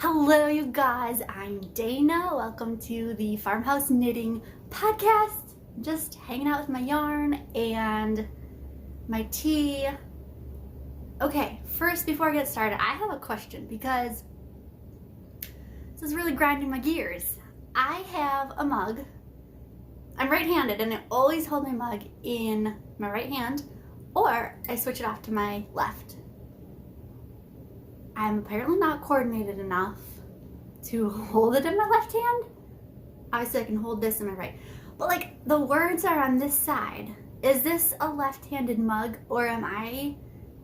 Hello you guys, I'm Dayna. Welcome to the Farmhouse Knitting Podcast. Just hanging out with my yarn and my tea. Okay, first before I get started, I have a question because this is really grinding my gears. I have a mug. I'm right-handed and I always hold my mug in my right hand, or I switch it off to my left. I'm apparently not coordinated enough to hold it in my left hand. Obviously I can hold this in my right, but like the words are on this side. Is this a left-handed mug or am I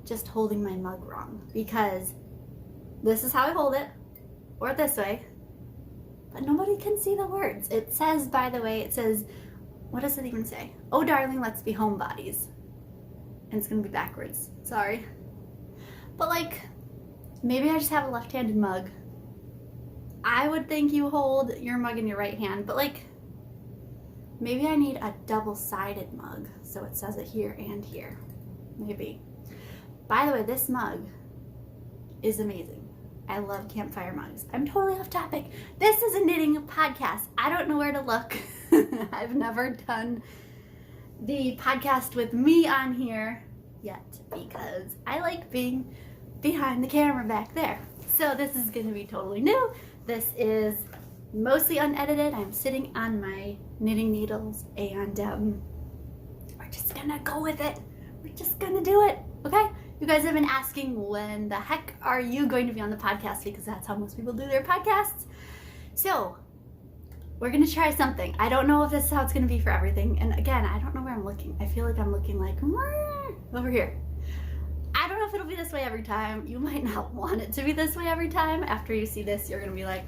just holding my mug wrong? Because this is how I hold it, or this way, but nobody can see the words. It says, by the way, it says, what does it even say? Oh darling, let's be homebodies. And it's gonna be backwards, sorry. But like, maybe I just have a left-handed mug. I would think you hold your mug in your right hand, but like, maybe I need a double-sided mug so it says it here and here. Maybe. By the way, this mug is amazing. I love campfire mugs. I'm totally off topic. This is a knitting podcast. I don't know where to look. I've never done the podcast with me on here yet because I like being behind the camera back there. So this is going to be totally new. This is mostly unedited. I'm sitting on my knitting needles and we're just gonna go with it. We're just gonna do it, okay? You guys have been asking when the heck are you going to be on the podcast, because that's how most people do their podcasts. So we're gonna try something. I don't know if this is how it's gonna be for everything. And again, I don't know where I'm looking. I feel like I'm looking like over here. I don't know if it'll be this way every time. You might not want it to be this way every time. After you see this, you're gonna be like,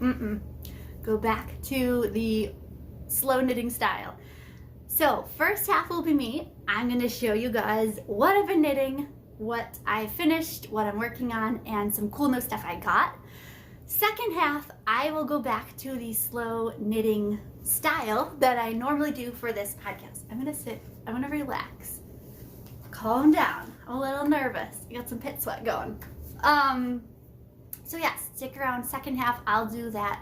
go back to the slow knitting style. So first half will be me. I'm gonna show you guys what I've been knitting, what I finished, what I'm working on, and some cool new stuff I got. Second half, I will go back to the slow knitting style that I normally do for this podcast. I'm gonna sit, I'm gonna relax. Calm down. I'm a little nervous. I got some pit sweat going. So yes, stick around. Second half, I'll do that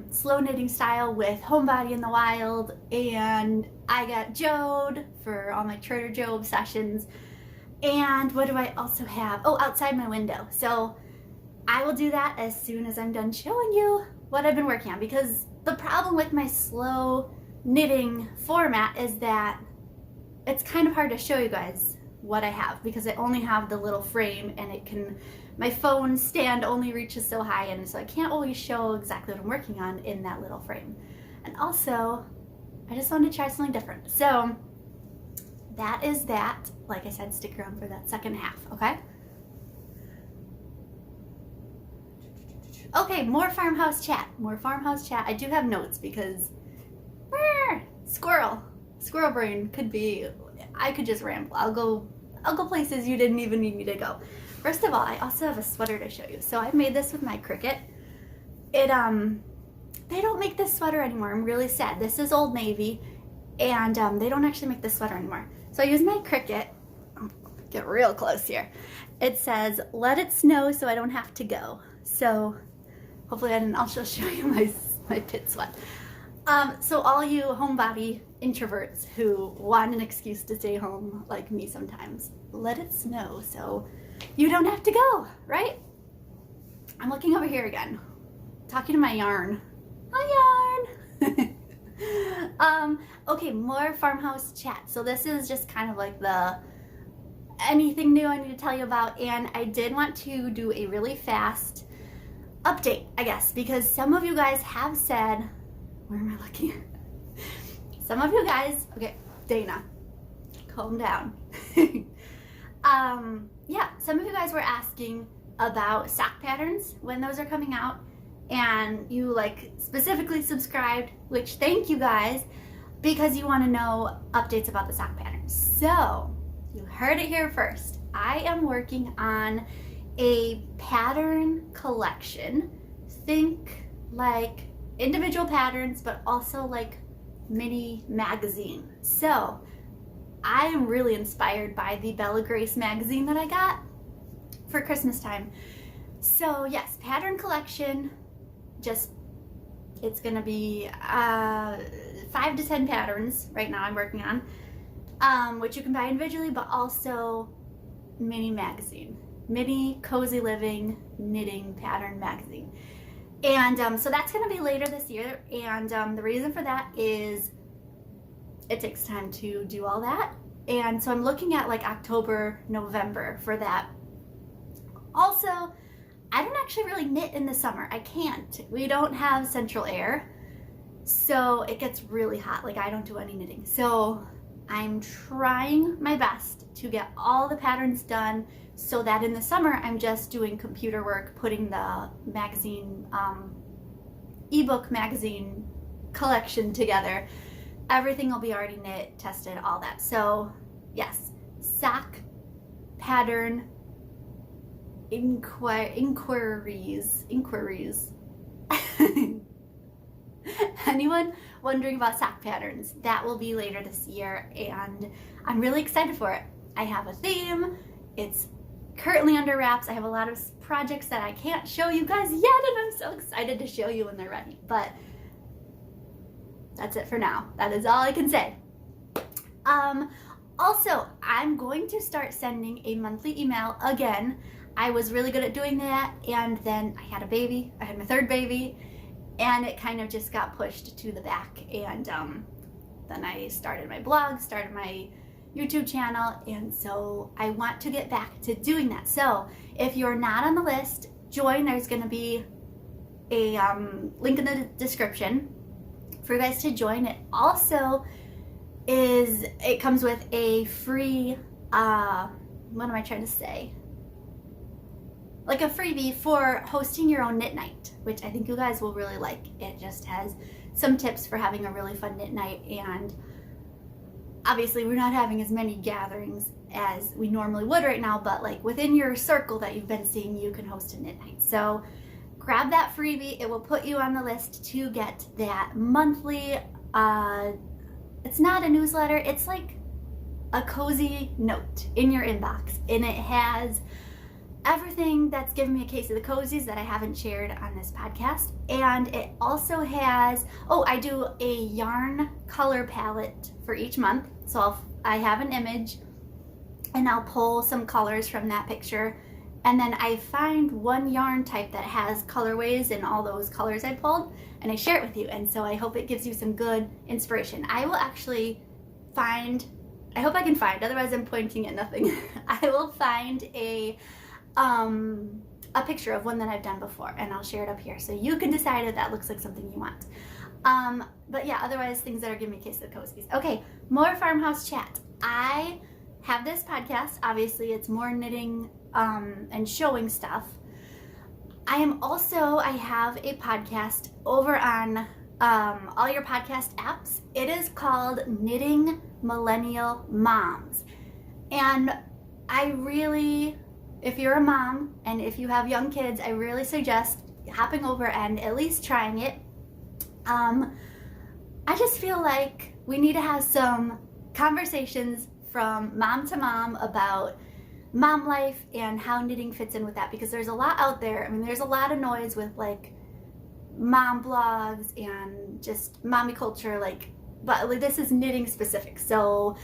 slow knitting style with Homebody in the Wild, and I got Jode for all my Trader Joe obsessions. And what do I also have? Oh, outside my window. So I will do that as soon as I'm done showing you what I've been working on, because the problem with my slow knitting format is that it's kind of hard to show you guys what I have because I only have the little frame and it can, my phone stand only reaches so high, and so I can't always show exactly what I'm working on in that little frame. And also, I just wanted to try something different. So that is that. Like I said, stick around for that second half, okay? Okay, more farmhouse chat. More farmhouse chat. I do have notes because squirrel brain could be, I could just ramble. I'll go places you didn't even need me to go. First of all, I also have a sweater to show you. So I made this with my Cricut. They don't make this sweater anymore. I'm really sad. This is Old Navy, and they don't actually make this sweater anymore. So I use my Cricut. Get real close here. It says, "Let it snow so I don't have to go." So hopefully I didn't also show you my pit sweat. So all you homebody introverts who want an excuse to stay home like me sometimes, let it snow so you don't have to go, right? I'm looking over here again, talking to my yarn. Hi, yarn! Okay, more farmhouse chat. So this is just kind of like the anything new I need to tell you about, and I did want to do a really fast update, I guess, because some of you guys have said, where am I looking? Some of you guys, okay, Dayna, calm down. Yeah, some of you guys were asking about sock patterns, when those are coming out, and you like specifically subscribed, which thank you guys, because you want to know updates about the sock patterns. So you heard it here first. I am working on a pattern collection. Think like individual patterns, but also like mini magazine. So I am really inspired by the Bella Grace magazine that I got for Christmas time. So yes, pattern collection, it's gonna be 5 to 10 patterns right now I'm working on, which you can buy individually, but also mini magazine, mini cozy living knitting pattern magazine. And so that's gonna be later this year, and the reason for that is it takes time to do all that. And so I'm looking at like October, November for that. Also, I don't actually really knit in the summer. I can't. We don't have central air, so it gets really hot. Like, I don't do any knitting. So I'm trying my best to get all the patterns done so that in the summer I'm just doing computer work, putting the magazine, ebook magazine collection together. Everything will be already knit, tested, all that. So yes, sock pattern inquiries. Anyone wondering about sock patterns? That will be later this year, and I'm really excited for it. I have a theme. It's currently under wraps. I have a lot of projects that I can't show you guys yet, and I'm so excited to show you when they're ready. But that's it for now. That is all I can say. Also, I'm going to start sending a monthly email again. I was really good at doing that, and then I had a baby. I had my third baby, and it kind of just got pushed to the back. And then I started my blog, started my YouTube channel, and so I want to get back to doing that. So if you're not on the list, join. There's going to be a link in the description for you guys to join. It also it comes with a free, what am I trying to say? Like a freebie for hosting your own knit night, which I think you guys will really like. It just has some tips for having a really fun knit night, and obviously we're not having as many gatherings as we normally would right now, but like within your circle that you've been seeing, you can host a knit night. So grab that freebie. It will put you on the list to get that monthly, it's not a newsletter, it's like a cozy note in your inbox, and it has everything that's given me a case of the cozies that I haven't shared on this podcast. And it also has, I do a yarn color palette for each month. So I have an image and I'll pull some colors from that picture, and then I find one yarn type that has colorways in all those colors I pulled, and I share it with you. And so I hope it gives you some good inspiration. I will actually find, I hope I can find, otherwise I'm pointing at nothing. I will find a picture of one that I've done before, and I'll share it up here so you can decide if that looks like something you want. But yeah, otherwise things that are giving me a case of the cozies. Okay, more Farmhouse chat. I have this podcast. Obviously, it's more knitting and showing stuff. I have a podcast over on all your podcast apps. It is called Knitting Millennial Moms. And if you're a mom and if you have young kids, I really suggest hopping over and at least trying it. I just feel like we need to have some conversations from mom to mom about mom life and how knitting fits in with that, because there's a lot out there. I mean, there's a lot of noise with like mom blogs and just mommy culture, but this is knitting specific. So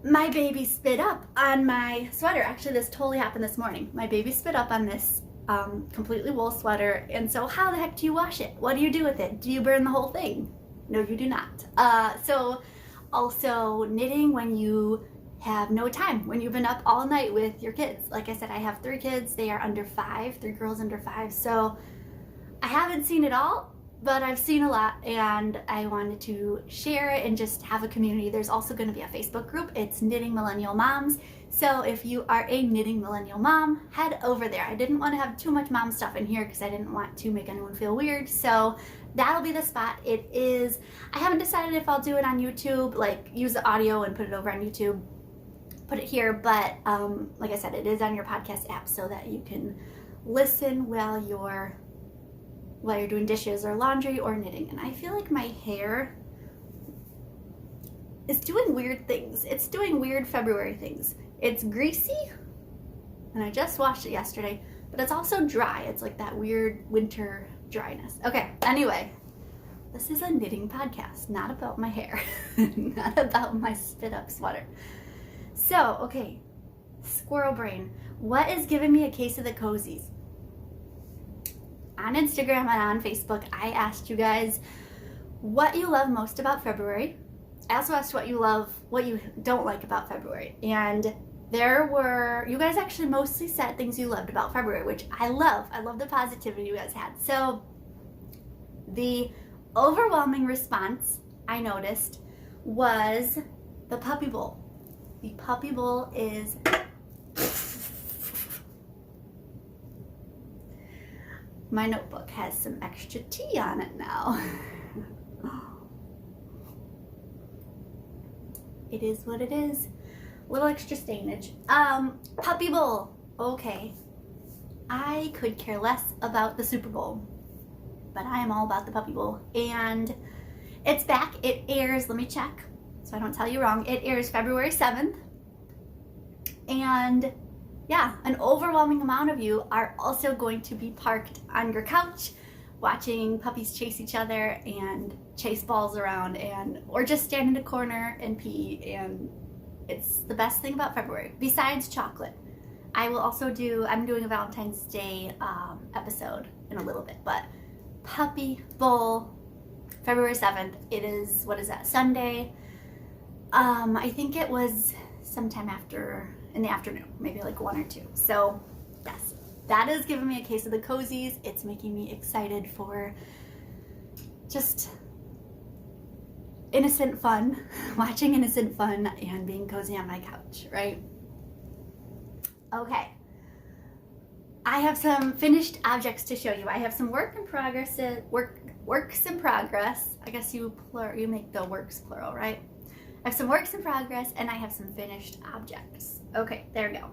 my baby spit up on my sweater. Actually, this totally happened this morning. My baby spit up on this completely wool sweater, and so how the heck do you wash it? What do you do with it? Do you burn the whole thing? No, you do not. So also knitting when you have no time, when you've been up all night with your kids. Like I said, I have 3 kids. They are under 5, 3 girls under 5. So I haven't seen it all, but I've seen a lot, and I wanted to share it and just have a community. There's also going to be a Facebook group. It's Knitting Millennial Moms. So if you are a knitting millennial mom, head over there. I didn't want to have too much mom stuff in here because I didn't want to make anyone feel weird. So that'll be the spot. It is, I haven't decided if I'll do it on YouTube, like use the audio and put it over on YouTube, put it here, but like I said, it is on your podcast app so that you can listen while you're doing dishes or laundry or knitting. And I feel like my hair is doing weird things. It's doing weird February things. It's greasy, and I just washed it yesterday, but it's also dry. It's like that weird winter dryness. Okay, anyway, this is a knitting podcast, not about my hair, not about my spit up sweater. So, okay, squirrel brain. What is giving me a case of the cozies? On Instagram and on Facebook, I asked you guys what you love most about February. I also asked what you don't like about February. And you guys actually mostly said things you loved about February, which I love. I love the positivity you guys had. So the overwhelming response I noticed was the puppy bowl. The puppy bowl is my notebook has some extra tea on it now. It is what it is. A little extra stainage. Puppy bowl. Okay. I could care less about the Super Bowl, but I am all about the puppy bowl. And it's back. It airs, let me check so I don't tell you wrong. It airs February 7th. And yeah, an overwhelming amount of you are also going to be parked on your couch watching puppies chase each other and chase balls around, or just stand in a corner and pee. And it's the best thing about February, besides chocolate. I'm doing a Valentine's Day episode in a little bit, but puppy bowl, February 7th. It is, what is that, Sunday? I think it was sometime in the afternoon, maybe like 1 or 2. So yes, that is giving me a case of the cozies. It's making me excited for just innocent fun, watching innocent fun and being cozy on my couch, right? Okay. I have some finished objects to show you. I have some works in progress. I guess you make the works plural, right? I have some works in progress and I have some finished objects. Okay, there we go.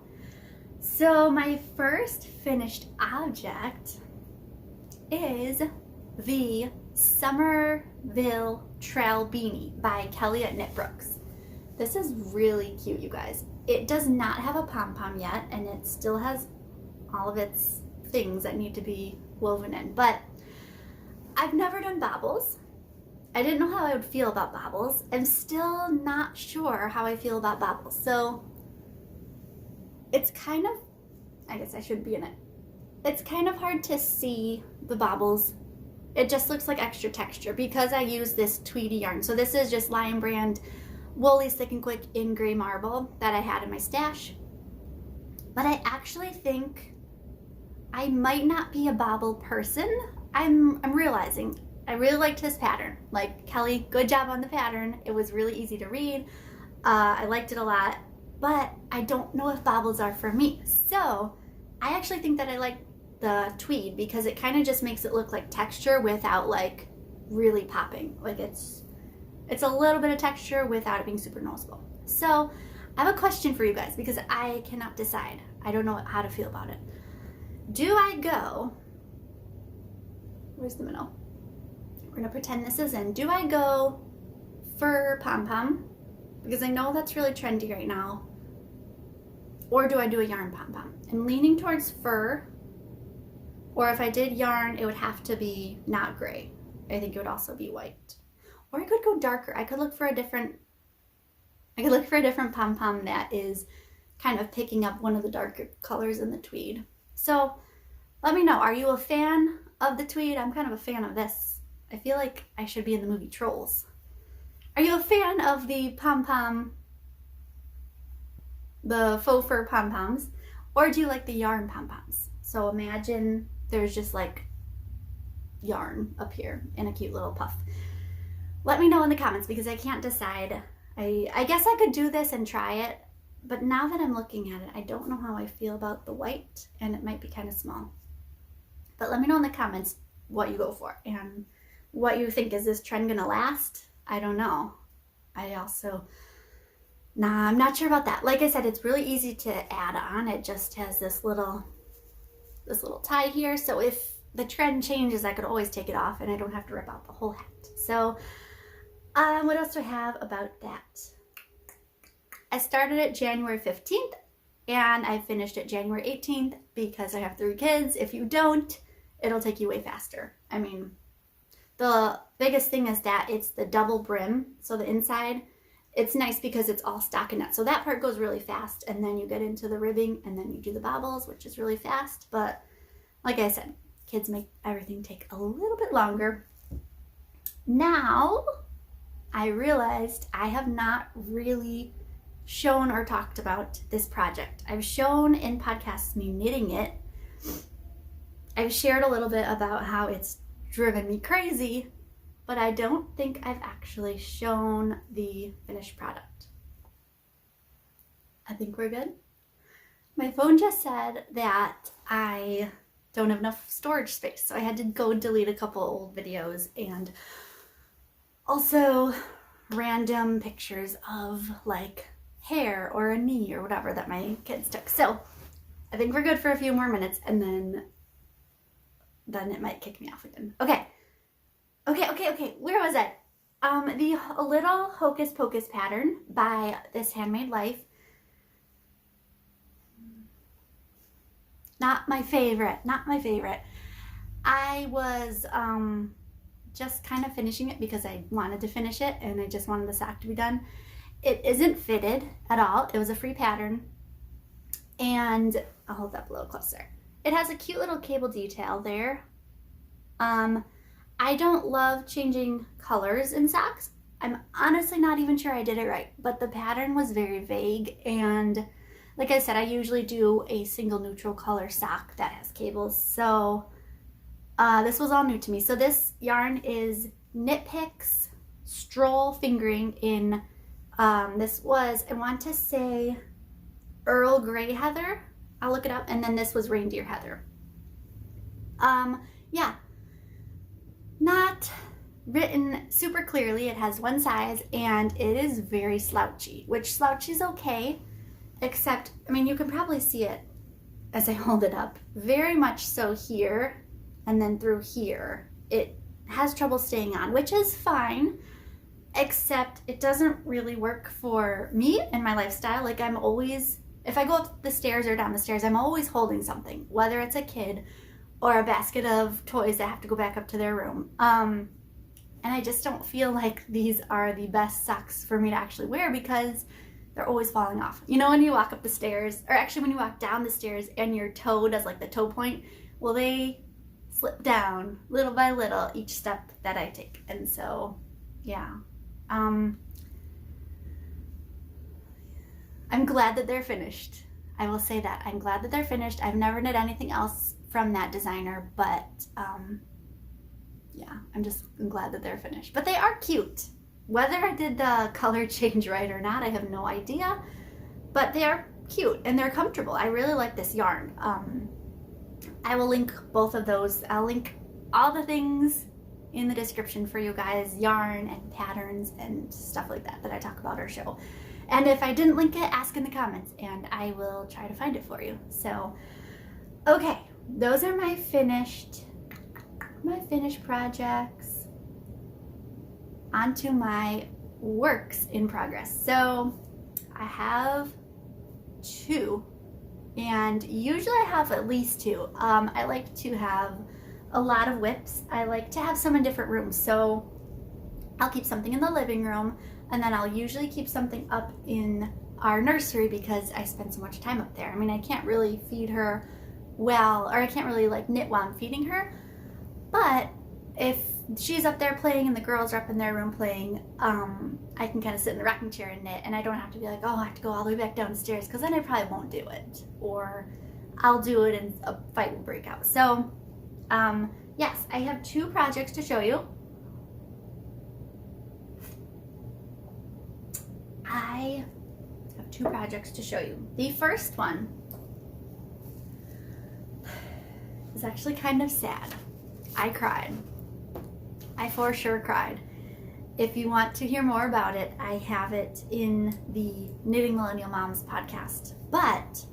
So my first finished object is the Somerville Trail Beanie by Kelly at Knit Brooks. This is really cute, you guys. It does not have a pom-pom yet, and it still has all of its things that need to be woven in, but I've never done bobbles. I didn't know how I would feel about bobbles. I'm still not sure how I feel about bobbles. So it's kind of, I guess I should be in it. It's kind of hard to see the bobbles. It just looks like extra texture because I use this Tweedy yarn. So this is just Lion Brand Woolly Thick and Quick in Gray Marble that I had in my stash. But I actually think I might not be a bobble person. I'm realizing I really liked this pattern. Like, Kelly, good job on the pattern. It was really easy to read. I liked it a lot, but I don't know if bobbles are for me. So I actually think that I like the tweed because it kind of just makes it look like texture without like really popping. Like it's a little bit of texture without it being super noticeable. So I have a question for you guys because I cannot decide. I don't know how to feel about it. Do I go, where's the middle? We're gonna pretend this is in. Do I go fur pom-pom? Because I know that's really trendy right now. Or do I do a yarn pom-pom? I'm leaning towards fur. Or if I did yarn, it would have to be not gray. I think it would also be white. Or I could go darker. I could look for a different pom-pom that is kind of picking up one of the darker colors in the tweed. So let me know, are you a fan of the tweed? I'm kind of a fan of this. I feel like I should be in the movie Trolls. Are you a fan of the pom-pom, the faux fur pom-poms? Or do you like the yarn pom-poms? So imagine there's just like yarn up here in a cute little puff. Let me know in the comments because I can't decide. I guess I could do this and try it, but now that I'm looking at it, I don't know how I feel about the white, and it might be kind of small. But let me know in the comments what you go for and what you think. Is this trend gonna last? I don't know. I'm not sure about that. Like I said, it's really easy to add on. It just has this little tie here. So if the trend changes, I could always take it off and I don't have to rip out the whole hat. So what else do I have about that? I started it January 15th and I finished it January 18th because I have 3 kids. If you don't, it'll take you way faster. I mean, the biggest thing is that it's the double brim, so the inside, it's nice because it's all stockinette. So that part goes really fast, and then you get into the ribbing, and then you do the bobbles, which is really fast. But like I said, kids make everything take a little bit longer. Now, I realized I have not really shown or talked about this project. I've shown in podcasts me knitting it. I've shared a little bit about how it's driven me crazy, but I don't think I've actually shown the finished product. I think we're good. My phone just said that I don't have enough storage space, so I had to go delete a couple old videos and also random pictures of like hair or a knee or whatever that my kids took. So I think we're good for a few more minutes, and then it might kick me off again. Okay. Where was I? The little Hocus Pocus pattern by this Handmade Life. Not my favorite. I was just kind of finishing it because I wanted to finish it and I just wanted the sock to be done. It isn't fitted at all. It was a free pattern, and I'll hold that up a little closer. It has a cute little cable detail there. I don't love changing colors in socks. I'm honestly not even sure I did it right, but the pattern was very vague, and like I said, I usually do a single neutral color sock that has cables, so this was all new to me. So this yarn is Knit Picks Stroll fingering in, this was, I want to say, Earl Grey Heather. I'll look it up. And then this was Reindeer Heather. Yeah. Not written super clearly. It has one size and it is very slouchy, which slouchy is okay, except, I mean, you can probably see it as I hold it up. Very much so here, and then through here. It has trouble staying on, which is fine, except it doesn't really work for me and my lifestyle. Like, I'm always, if I go up the stairs or down the stairs, I'm always holding something, whether it's a kid or a basket of toys that have to go back up to their room. And I just don't feel like these are the best socks for me to actually wear because they're always falling off. You know, when you walk up the stairs, or actually when you walk down the stairs and your toe does like the toe point, well, they slip down little by little each step that I take. And so, yeah. I'm glad that they're finished. I will say that. I'm glad that they're finished. I've never knit anything else from that designer, but yeah, I'm glad that they're finished. But they are cute. Whether I did the color change right or not, I have no idea, but they are cute and they're comfortable. I really like this yarn. I will link both of those. I'll link all the things in the description for you guys, yarn and patterns and stuff like that I talk about or show. And if I didn't link it, ask in the comments and I will try to find it for you. So, okay, those are my finished projects. Onto my works in progress. So I have 2, and usually I have at least 2. I like to have a lot of whips. I like to have some in different rooms. So I'll keep something in the living room, and then I'll usually keep something up in our nursery because I spend so much time up there. I mean, I can't really feed her well, or I can't really like knit while I'm feeding her, but if she's up there playing and the girls are up in their room playing, I can kind of sit in the rocking chair and knit, and I don't have to be like, oh, I have to go all the way back downstairs, because then I probably won't do it, or I'll do it and a fight will break out. So yes, I have 2 projects to show you. I have 2 projects to show you. The first one is actually kind of sad. I cried. I for sure cried. If you want to hear more about it, I have it in the Knitting Millennial Moms podcast. But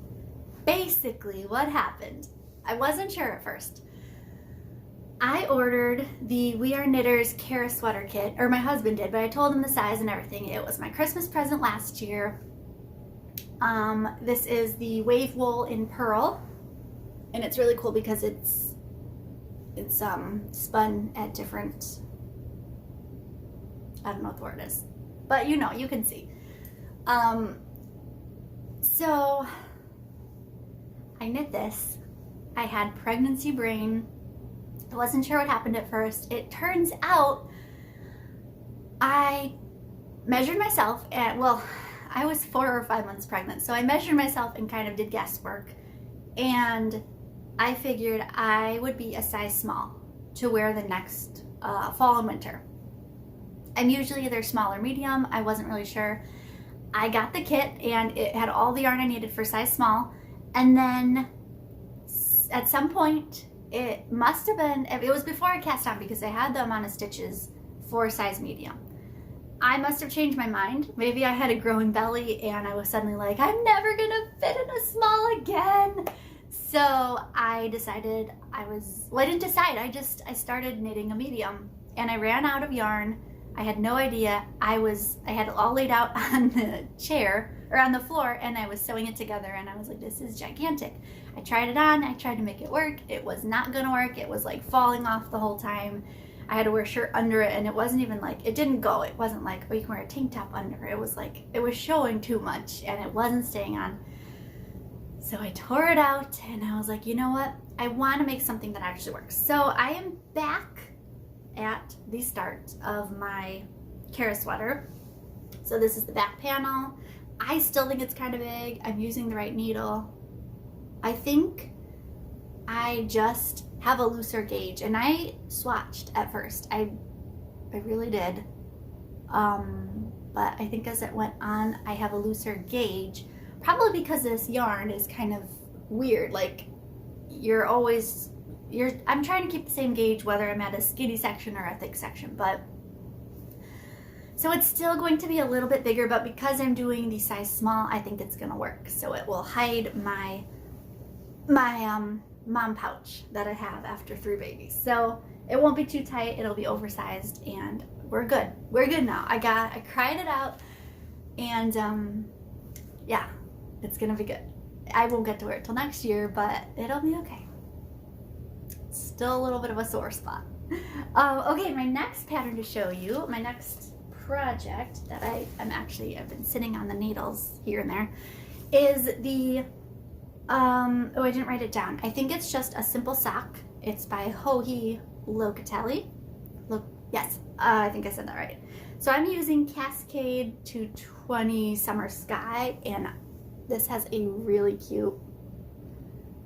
basically what happened, I wasn't sure at first. I ordered the We Are Knitters Kara sweater kit, or my husband did, but I told him the size and everything. It was my Christmas present last year, This is the wave wool in pearl, and it's really cool because it's spun at different, I don't know what the word is, but you know, you can see. So I knit this. I had pregnancy brain. I wasn't sure what happened at first. It turns out I measured myself and, well, I was 4 or 5 months pregnant. So I measured myself and kind of did guesswork. And I figured I would be a size small to wear the next fall and winter. I'm usually either small or medium. I wasn't really sure. I got the kit and it had all the yarn I needed for size small. And then at some point, it must have been, it was before I cast on because I had the amount of stitches for size medium. I must have changed my mind. Maybe I had a growing belly and I was suddenly like, I'm never gonna fit in a small again. So I decided I didn't decide. I started knitting a medium and I ran out of yarn. I had no idea. I had it all laid out on the chair or on the floor and I was sewing it together and I was like, this is gigantic. I tried it on, I tried to make it work. It was not gonna work. It was like falling off the whole time. I had to wear a shirt under it and it wasn't even like, it didn't go. It wasn't like, oh, you can wear a tank top under. It was like, it was showing too much and it wasn't staying on. So I tore it out and I was like, you know what? I want to make something that actually works. So I am back at the start of my Kara sweater. So this is the back panel. I still think it's kind of big. I'm using the right needle. I think I just have a looser gauge and I swatched at first. I really did. But I think as it went on, I have a looser gauge, probably because this yarn is kind of weird. Like I'm trying to keep the same gauge whether I'm at a skinny section or a thick section, but so it's still going to be a little bit bigger, but because I'm doing the size small, I think it's gonna work. So it will hide my mom pouch that I have after 3 babies. So it won't be too tight, it'll be oversized, and we're good. We're good now. I cried it out, and yeah, it's gonna be good. I won't get to wear it till next year, but it'll be okay. Still a little bit of a sore spot. Okay, my next pattern to show you, my next project that I've been sitting on the needles here and there, is the oh, I didn't write it down. I think it's just a simple sock. It's by Locatelli. Yes, I think I said that right. So I'm using Cascade 220 Summer Sky, and this has a really cute,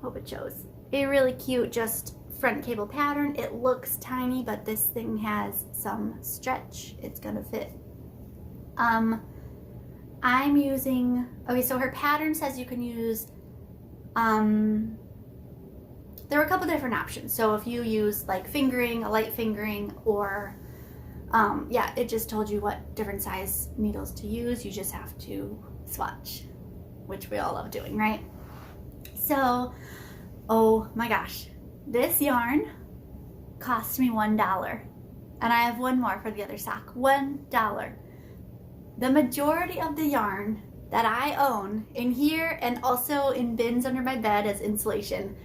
hope it shows, a really cute just front cable pattern. It looks tiny, but this thing has some stretch. It's gonna fit. I'm using, okay, so her pattern says you can use, there were a couple different options. So if you use like fingering, a light fingering, or yeah, it just told you what different size needles to use. You just have to swatch, which we all love doing, right? So, oh my gosh, this yarn cost me $1, and I have one more for the other sock. $1. The majority of the yarn that I own in here and also in bins under my bed as insulation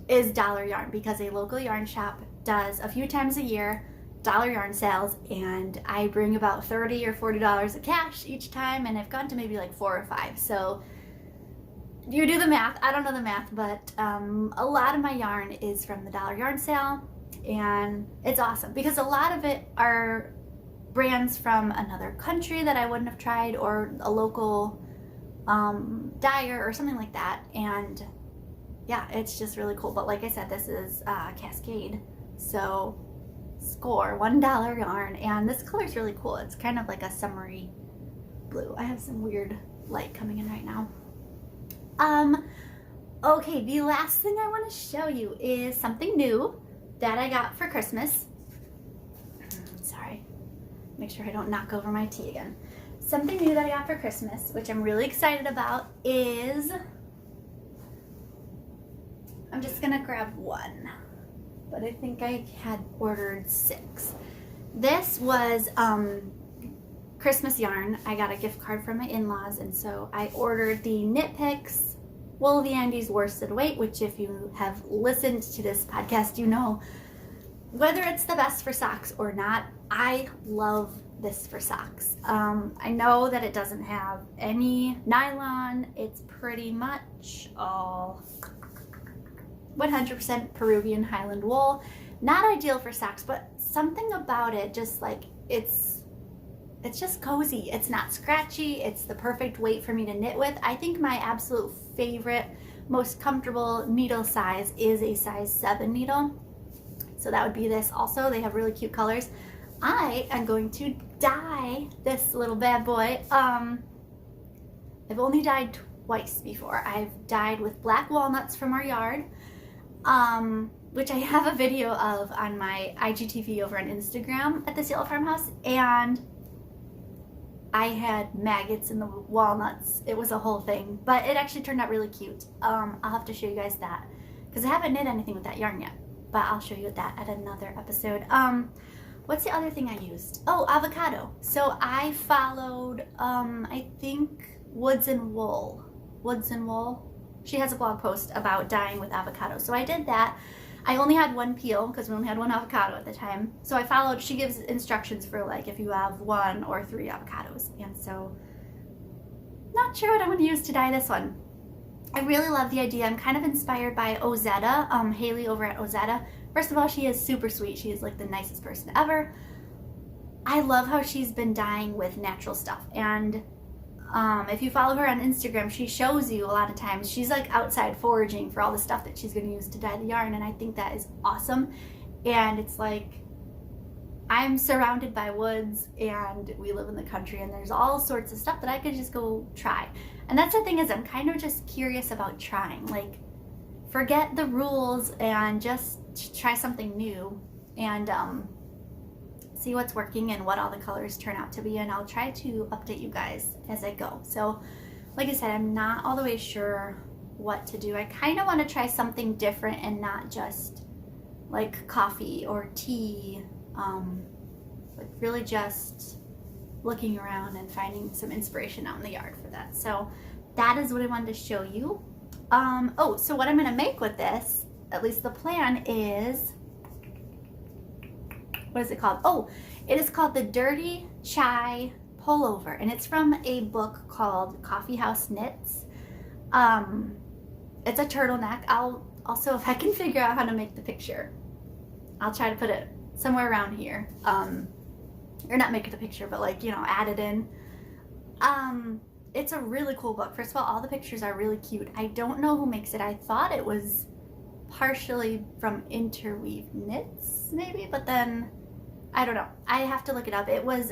is dollar yarn, because a local yarn shop does a few times a year dollar yarn sales, and I bring about $30 or $40 of cash each time, and I've gone to maybe like 4 or 5. So you do the math. I don't know the math, but a lot of my yarn is from the dollar yarn sale, and it's awesome because a lot of it are brands from another country that I wouldn't have tried, or a local dyer or something like that. And yeah, it's just really cool. But like I said, this is Cascade, so score $1 yarn, and this color is really cool. It's kind of like a summery blue. I have some weird light coming in right now. Okay, the last thing I want to show you is something new that I got for Christmas. Sorry, make sure I don't knock over my tea again. Something new that I got for Christmas, which I'm really excited about, is, I'm just gonna grab one, but I think I had ordered 6. This was Christmas yarn. I got a gift card from my in-laws, and so I ordered the Knit Picks Wool of the Andes Worsted Weight, which if you have listened to this podcast, you know whether it's the best for socks or not. I love this for socks. I know that it doesn't have any nylon. It's pretty much all 100% Peruvian Highland wool. Not ideal for socks, but something about it, just like it's just cozy. It's not scratchy. It's the perfect weight for me to knit with. I think my absolute favorite, most comfortable needle size is a size 7 needle. So that would be this. Also, they have really cute colors. I am going to dye this little bad boy. I've only dyed twice before. I've dyed with black walnuts from our yard, which I have a video of on my IGTV over on Instagram at the Sale Farmhouse, and I had maggots in the walnuts. It was a whole thing, but it actually turned out really cute. I'll have to show you guys that because I haven't knit anything with that yarn yet, but I'll show you that at another episode. What's the other thing I used? Oh, avocado. So I followed, I think Woods and Wool. She has a blog post about dyeing with avocado. So I did that. I only had one peel because we only had one avocado at the time. So I followed, she gives instructions for like if you have 1 or 3 avocados. And so, not sure what I'm going to use to dye this one. I really love the idea. I'm kind of inspired by Ozetta, Haley over at Ozetta. First of all, she is super sweet. She is like the nicest person ever. I love how she's been dyeing with natural stuff. And if you follow her on Instagram, she shows you a lot of times. She's like outside foraging for all the stuff that she's going to use to dye the yarn. And I think that is awesome. And it's like, I'm surrounded by woods and we live in the country and there's all sorts of stuff that I could just go try. And that's the thing, is I'm kind of just curious about trying. Like, forget the rules and just try something new and see what's working and what all the colors turn out to be, and I'll try to update you guys as I go. So like I said, I'm not all the way sure what to do. I kind of want to try something different and not just like coffee or tea, but really just looking around and finding some inspiration out in the yard for that. So that is what I wanted to show you. Oh, so what I'm going to make with this, at least the plan is, what is it called? Oh, it is called the Dirty Chai Pullover, and it's from a book called Coffee House Knits. It's a turtleneck. I'll also, if I can figure out how to make the picture, I'll try to put it somewhere around here. Or not make it the picture, but like, you know, add it in. It's a really cool book. First of all the pictures are really cute. I don't know who makes it. I thought it was partially from Interweave Knits, maybe, but then I don't know. I have to look it up. It was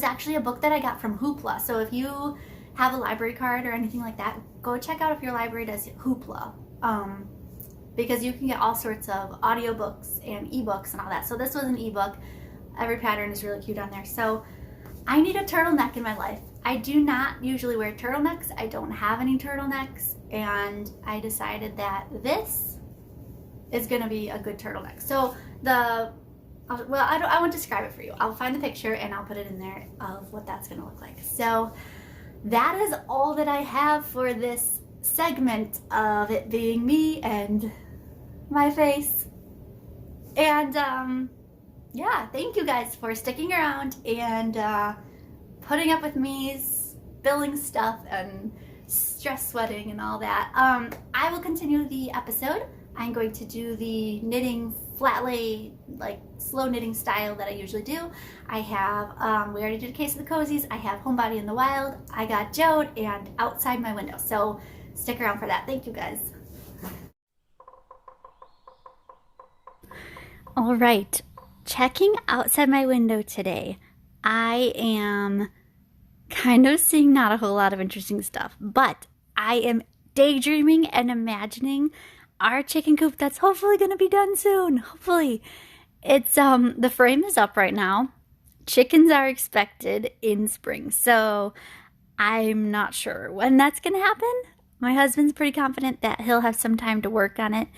actually a book that I got from Hoopla. So if you have a library card or anything like that, go check out if your library does Hoopla. Because you can get all sorts of audiobooks and ebooks and all that. So this was an ebook. Every pattern is really cute on there. So I need a turtleneck in my life. I do not usually wear turtlenecks. I don't have any turtlenecks. And I decided that this is going to be a good turtleneck. So I won't describe it for you. I'll find the picture and I'll put it in there of what that's going to look like. So that is all that I have for this segment of it being me and my face. And yeah, thank you guys for sticking around and putting up with me spilling stuff and stress sweating and all that. I will continue the episode. I'm going to do the knitting flat lay, like slow knitting style that I usually do. I have, we already did a case of the cozies. I have Homebody in the Wild. I got Jode and Outside My Window. So stick around for that. Thank you guys. All right, checking outside my window today. I am kind of seeing not a whole lot of interesting stuff, but I am daydreaming and imagining our chicken coop that's hopefully going to be done soon. Hopefully. It's, the frame is up right now. Chickens are expected in spring, so I'm not sure when that's going to happen. My husband's pretty confident that he'll have some time to work on it,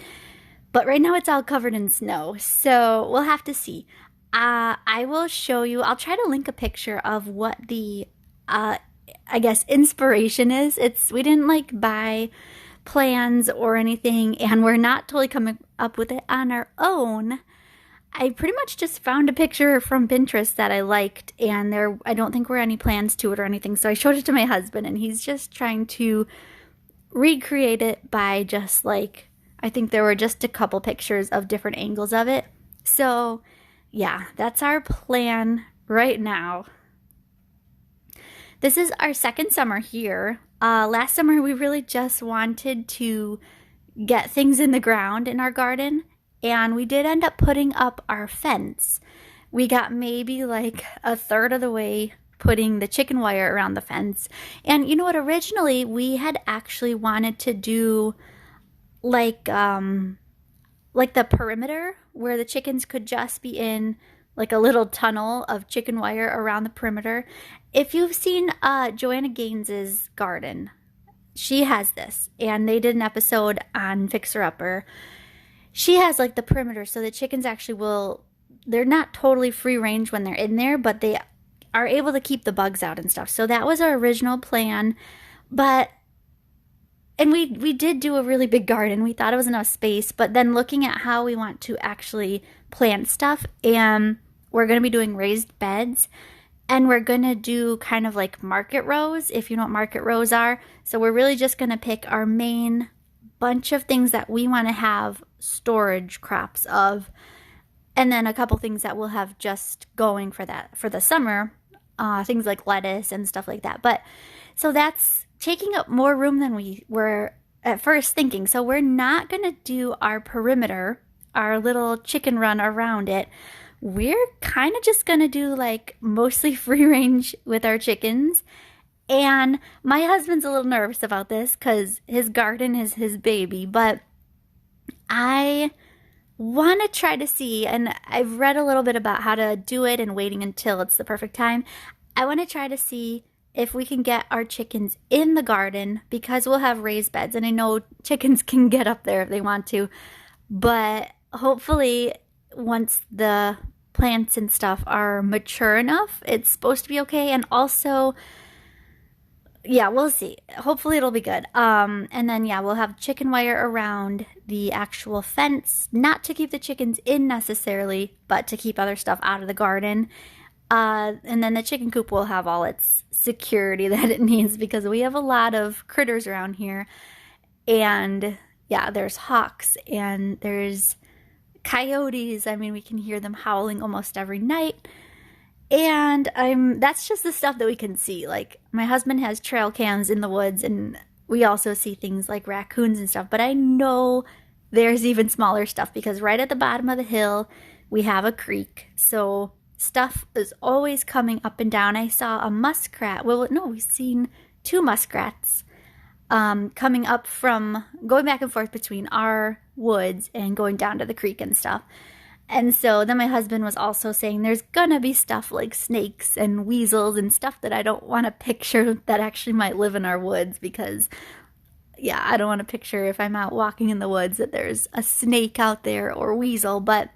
but right now it's all covered in snow, so we'll have to see. I will show you. I'll try to link a picture of what the, I guess, inspiration is. We didn't like buy plans or anything, and we're not totally coming up with it on our own. I pretty much just found a picture from Pinterest that I liked, and I don't think there were any plans to it or anything. So I showed it to my husband, and he's just trying to recreate it by just like, I think there were just a couple pictures of different angles of it. So yeah, that's our plan right now. This is our second summer here. Last summer we really just wanted to get things in the ground in our garden, and we did end up putting up our fence. We got maybe like a third of the way putting the chicken wire around the fence. And you know what, originally we had actually wanted to do like the perimeter where the chickens could just be in like a little tunnel of chicken wire around the perimeter. If you've seen Joanna Gaines's garden, she has this, and they did an episode on Fixer Upper. She has like the perimeter, so the chickens actually they're not totally free range when they're in there, but they are able to keep the bugs out and stuff. So that was our original plan. And we did do a really big garden. We thought it was enough space, but then looking at how we want to actually plant stuff, and we're going to be doing raised beds, and we're going to do kind of like market rows, if you know what market rows are. So we're really just going to pick our main bunch of things that we want to have storage crops of, and then a couple things that we'll have just going for the summer, things like lettuce and stuff like that. But so that's taking up more room than we were at first thinking. So we're not going to do our perimeter, our little chicken run around it. We're kind of just going to do like mostly free range with our chickens. And my husband's a little nervous about this because his garden is his baby, but I want to try to see, and I've read a little bit about how to do it and waiting until it's the perfect time. I want to try to see if we can get our chickens in the garden, because we'll have raised beds, and I know chickens can get up there if they want to, but hopefully once the plants and stuff are mature enough, it's supposed to be okay. And also, yeah, we'll see. Hopefully it'll be good. And then, yeah, we'll have chicken wire around the actual fence, not to keep the chickens in necessarily, but to keep other stuff out of the garden. And then the chicken coop will have all its security that it needs, because we have a lot of critters around here. And yeah, there's hawks and there's coyotes. I mean, we can hear them howling almost every night. And that's just the stuff that we can see. Like, my husband has trail cams in the woods, and we also see things like raccoons and stuff. But I know there's even smaller stuff, because right at the bottom of the hill, we have a creek. So stuff is always coming up and down. I saw a muskrat. Well, no, we've seen two muskrats coming up from, going back and forth between our woods and going down to the creek and stuff. And so then my husband was also saying there's gonna be stuff like snakes and weasels and stuff that I don't want to picture that actually might live in our woods, because yeah, I don't want to picture if I'm out walking in the woods that there's a snake out there or weasel. But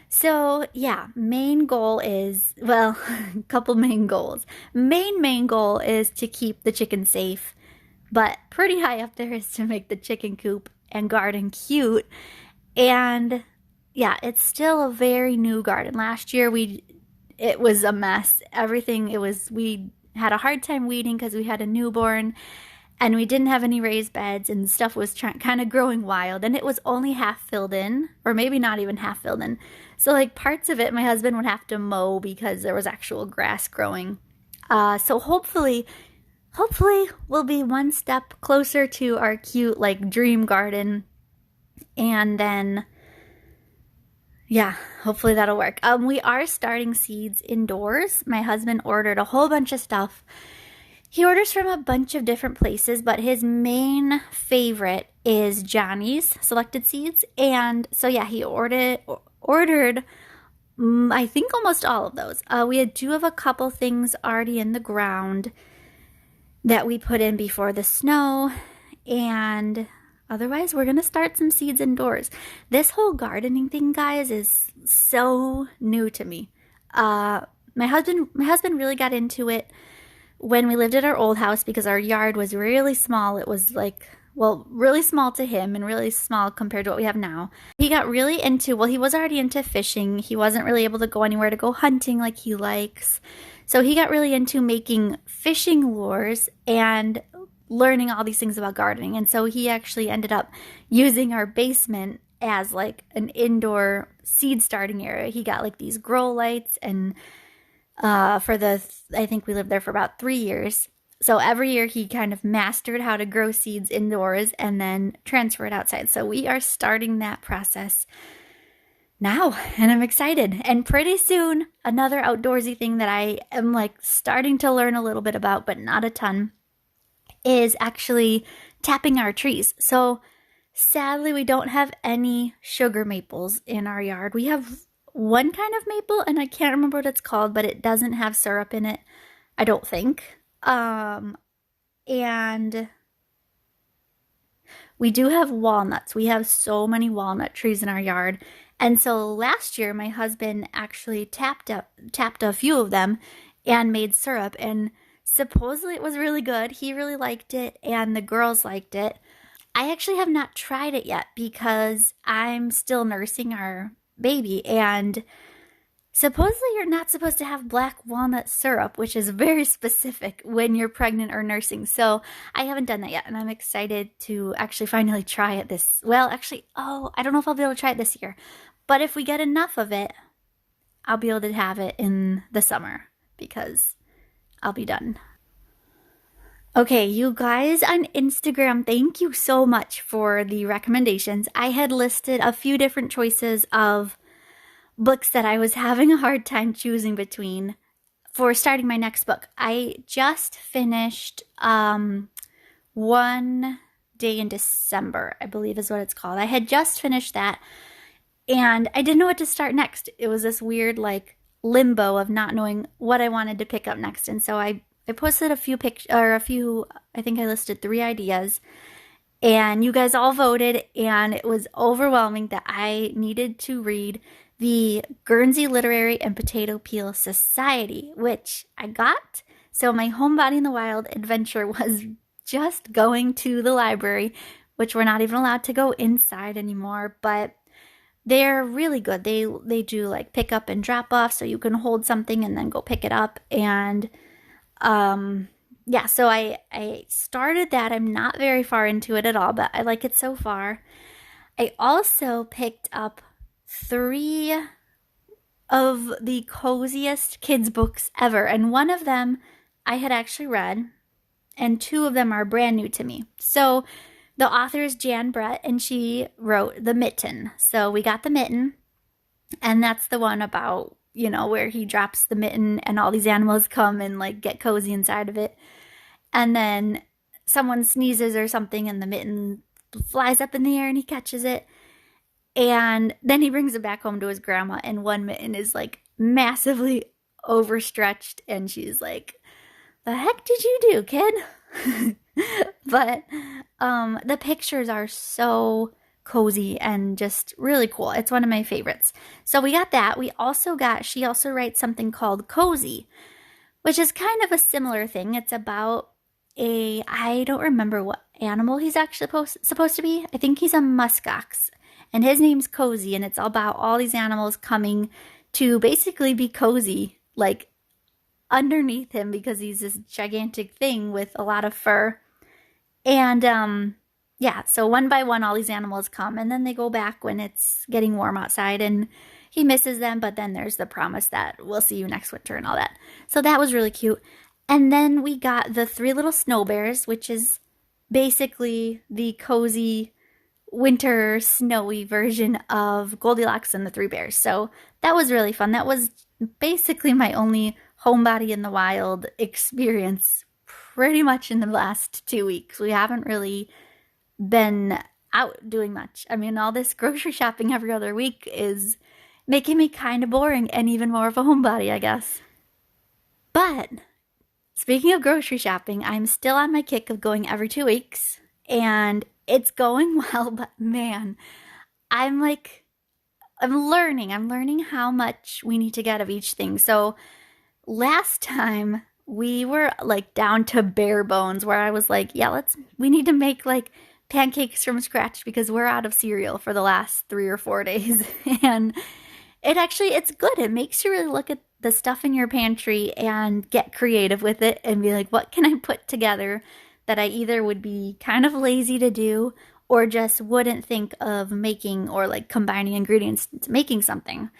so yeah, main goal is, well, a couple main goals. Main goal is to keep the chicken safe, but pretty high up there is to make the chicken coop and garden cute. And yeah, it's still a very new garden. Last year it was a mess. We had a hard time weeding because we had a newborn, and we didn't have any raised beds, and stuff was kind of growing wild, and it was only half filled in, or maybe not even half filled in. So like parts of it my husband would have to mow because there was actual grass growing. So hopefully we'll be one step closer to our cute like dream garden. And then yeah, hopefully that'll work. We are starting seeds indoors. My husband ordered a whole bunch of stuff. He orders from a bunch of different places, but his main favorite is Johnny's Selected Seeds. And so yeah, he ordered I think almost all of those. We do have a couple things already in the ground that we put in before the snow, and Otherwise, we're going to start some seeds indoors. This whole gardening thing, guys, is so new to me. My husband really got into it when we lived at our old house because our yard was really small. It was like, well, really small to him and really small compared to what we have now. He got really into, well, he was already into fishing. He wasn't really able to go anywhere to go hunting like he likes. So he got really into making fishing lures and learning all these things about gardening. And so he actually ended up using our basement as like an indoor seed starting area. He got like these grow lights, and I think we lived there for about 3 years. So every year he kind of mastered how to grow seeds indoors and then transfer it outside. So we are starting that process now, and I'm excited. And pretty soon, another outdoorsy thing that I am like starting to learn a little bit about, but not a ton, is actually tapping our trees. So sadly, we don't have any sugar maples in our yard. We have one kind of maple, and I can't remember what it's called, but it doesn't have syrup in it, I don't think. And we do have walnuts. We have so many walnut trees in our yard. And so last year, my husband actually tapped a few of them and made syrup, and supposedly it was really good. He really liked it, and the girls liked it. I actually have not tried it yet because I'm still nursing our baby, and supposedly you're not supposed to have black walnut syrup, which is very specific when you're pregnant or nursing. So I haven't done that yet, and I'm excited to actually finally try it I don't know if I'll be able to try it this year, but if we get enough of it, I'll be able to have it in the summer because I'll be done. Okay, you guys on Instagram, thank you so much for the recommendations. I had listed a few different choices of books that I was having a hard time choosing between for starting my next book. I just finished One Day in December, I believe is what it's called. I had just finished that, and I didn't know what to start next. It was this weird like limbo of not knowing what I wanted to pick up next. And so I posted a few I think I listed 3 ideas, and you guys all voted, and it was overwhelming that I needed to read the Guernsey Literary and Potato Peel Society, which I got. So my Homebody in the Wild adventure was just going to the library, which we're not even allowed to go inside anymore, but they're really good. They do like pick up and drop off, so you can hold something and then go pick it up. And so I started that. I'm not very far into it at all, but I like it so far. I also picked up 3 of the coziest kids books ever, and one of them I had actually read, and 2 of them are brand new to me. So the author is Jan Brett, and she wrote The Mitten. So we got The Mitten, and that's the one about, where he drops the mitten and all these animals come and like get cozy inside of it. And then someone sneezes or something and the mitten flies up in the air and he catches it. And then he brings it back home to his grandma, and one mitten is like massively overstretched, and she's like, "The heck did you do, kid?" But the pictures are so cozy and just really cool. It's one of my favorites. So we got that. She also writes something called Cozy, which is kind of a similar thing. It's about I don't remember what animal he's actually supposed to be. I think he's a muskox, and his name's Cozy, and it's all about all these animals coming to basically be cozy, like underneath him, because he's this gigantic thing with a lot of fur. And so one by one all these animals come, and then they go back when it's getting warm outside, and he misses them, but then there's the promise that we'll see you next winter and all that. So that was really cute. And then we got The 3 Little Snow Bears, which is basically the cozy winter snowy version of Goldilocks and the 3 Bears. So that was really fun. That was basically my only Homebody in the Wild experience pretty much in the last 2 weeks. We haven't really been out doing much. I mean, all this grocery shopping every other week is making me kind of boring and even more of a homebody, I guess. But speaking of grocery shopping, I'm still on my kick of going every 2 weeks. And it's going well, but man, I'm like, I'm learning how much we need to get of each thing. So last time we were like down to bare bones where I was like, yeah, we need to make like pancakes from scratch because we're out of cereal for the last 3 or 4 days. And it's good. It makes you really look at the stuff in your pantry and get creative with it and be like, what can I put together that I either would be kind of lazy to do or just wouldn't think of making or like combining ingredients to making something.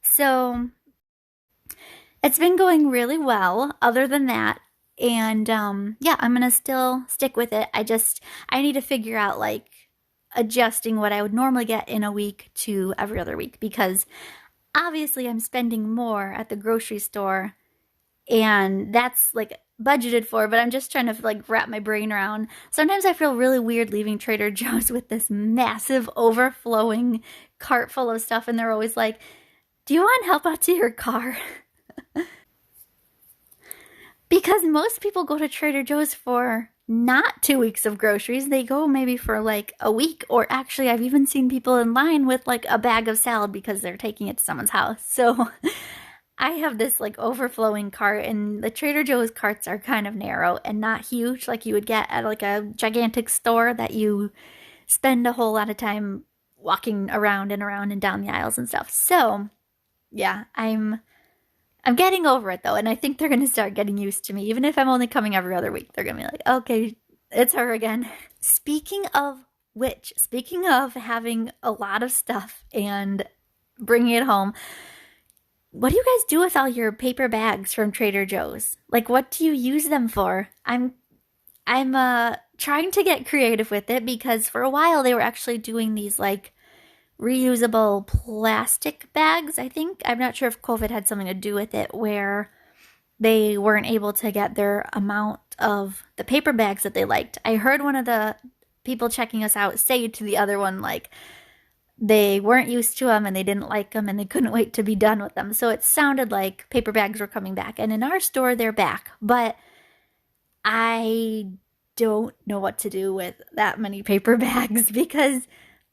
So it's been going really well other than that. And yeah, I'm going to still stick with it. I need to figure out like adjusting what I would normally get in a week to every other week because obviously I'm spending more at the grocery store and that's like budgeted for, but I'm just trying to like wrap my brain around. Sometimes I feel really weird leaving Trader Joe's with this massive overflowing cart full of stuff and they're always like, do you want help out to your car? Because most people go to Trader Joe's for not 2 weeks of groceries. They go maybe for like a week, or actually I've even seen people in line with like a bag of salad because they're taking it to someone's house. So I have this like overflowing cart, and the Trader Joe's carts are kind of narrow and not huge like you would get at like a gigantic store that you spend a whole lot of time walking around and down the aisles and stuff. So yeah, I'm getting over it though, and I think they're going to start getting used to me. Even if I'm only coming every other week, they're going to be like, okay, it's her again. Speaking of having a lot of stuff and bringing it home, what do you guys do with all your paper bags from Trader Joe's? Like, what do you use them for? I'm trying to get creative with it because for a while they were actually doing these like reusable plastic bags, I think. I'm not sure if COVID had something to do with it, where they weren't able to get their amount of the paper bags that they liked. I heard one of the people checking us out say to the other one, like, they weren't used to them and they didn't like them and they couldn't wait to be done with them. So it sounded like paper bags were coming back. And in our store, they're back. But I don't know what to do with that many paper bags because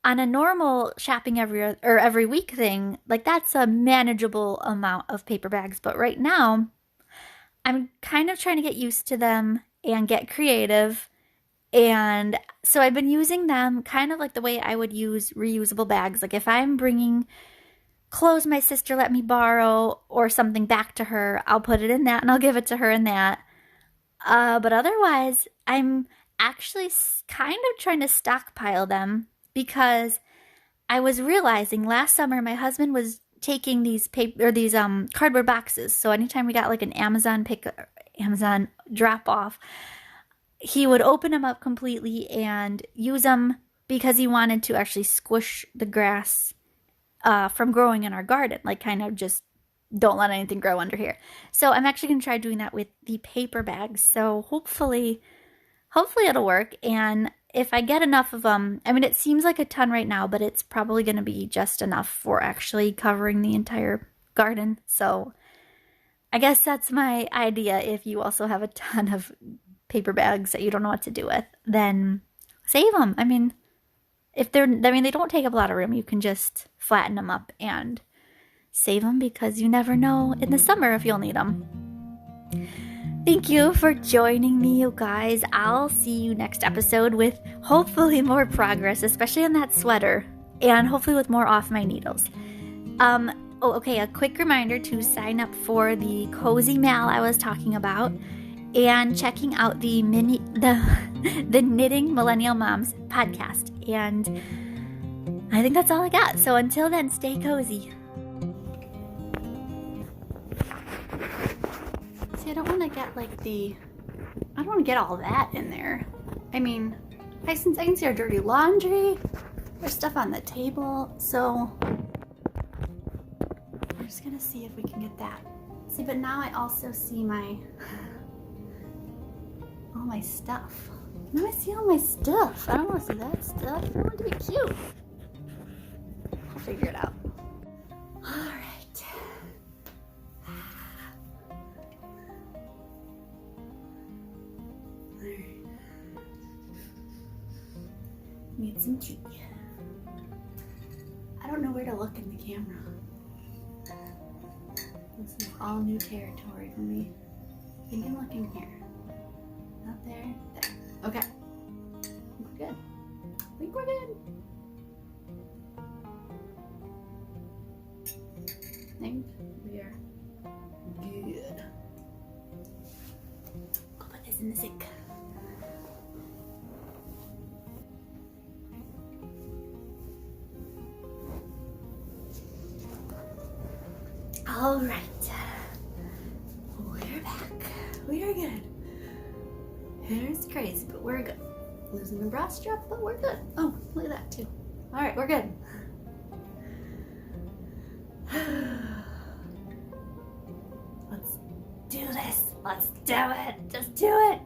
on a normal shopping every week thing, like that's a manageable amount of paper bags. But right now, I'm kind of trying to get used to them and get creative. And so I've been using them kind of like the way I would use reusable bags. Like if I'm bringing clothes my sister let me borrow or something back to her, I'll put it in that and I'll give it to her in that. But otherwise, I'm actually kind of trying to stockpile them because I was realizing last summer my husband was taking these cardboard boxes. So anytime we got like an Amazon drop off, he would open them up completely and use them because he wanted to actually squish the grass from growing in our garden, like kind of just don't let anything grow under here. So I'm actually going to try doing that with the paper bags. So hopefully it'll work. And if I get enough of them, I mean, it seems like a ton right now, but it's probably going to be just enough for actually covering the entire garden. So I guess that's my idea. If you also have a ton of paper bags that you don't know what to do with, then save them. I mean, they don't take up a lot of room. You can just flatten them up and save them because you never know in the summer if you'll need them. Thank you for joining me, you guys. I'll see you next episode with hopefully more progress, especially on that sweater, and hopefully with more off my needles. A quick reminder to sign up for the cozy mail I was talking about and checking out the Knitting Millennial Moms podcast. And I think that's all I got. So until then, stay cozy. See, I don't want to get all that in there. I mean, I can see our dirty laundry. There's stuff on the table. So we're just going to see if we can get that. See, but now I also see all my stuff. Now I see all my stuff. I don't want to see that stuff. I want it to be cute. I'll figure it out. All right. some tea. I don't know where to look in the camera. This is all new territory for me. I think I'm looking here. Up there, there. Okay. We're good. I think we're good. I think we are good. I'll put this in the sink. All right, we're back. We are good. It's crazy, but we're good. Losing the bra strap, but we're good. Oh, look at that too. All right, we're good. Let's do this. Let's do it. Just do it.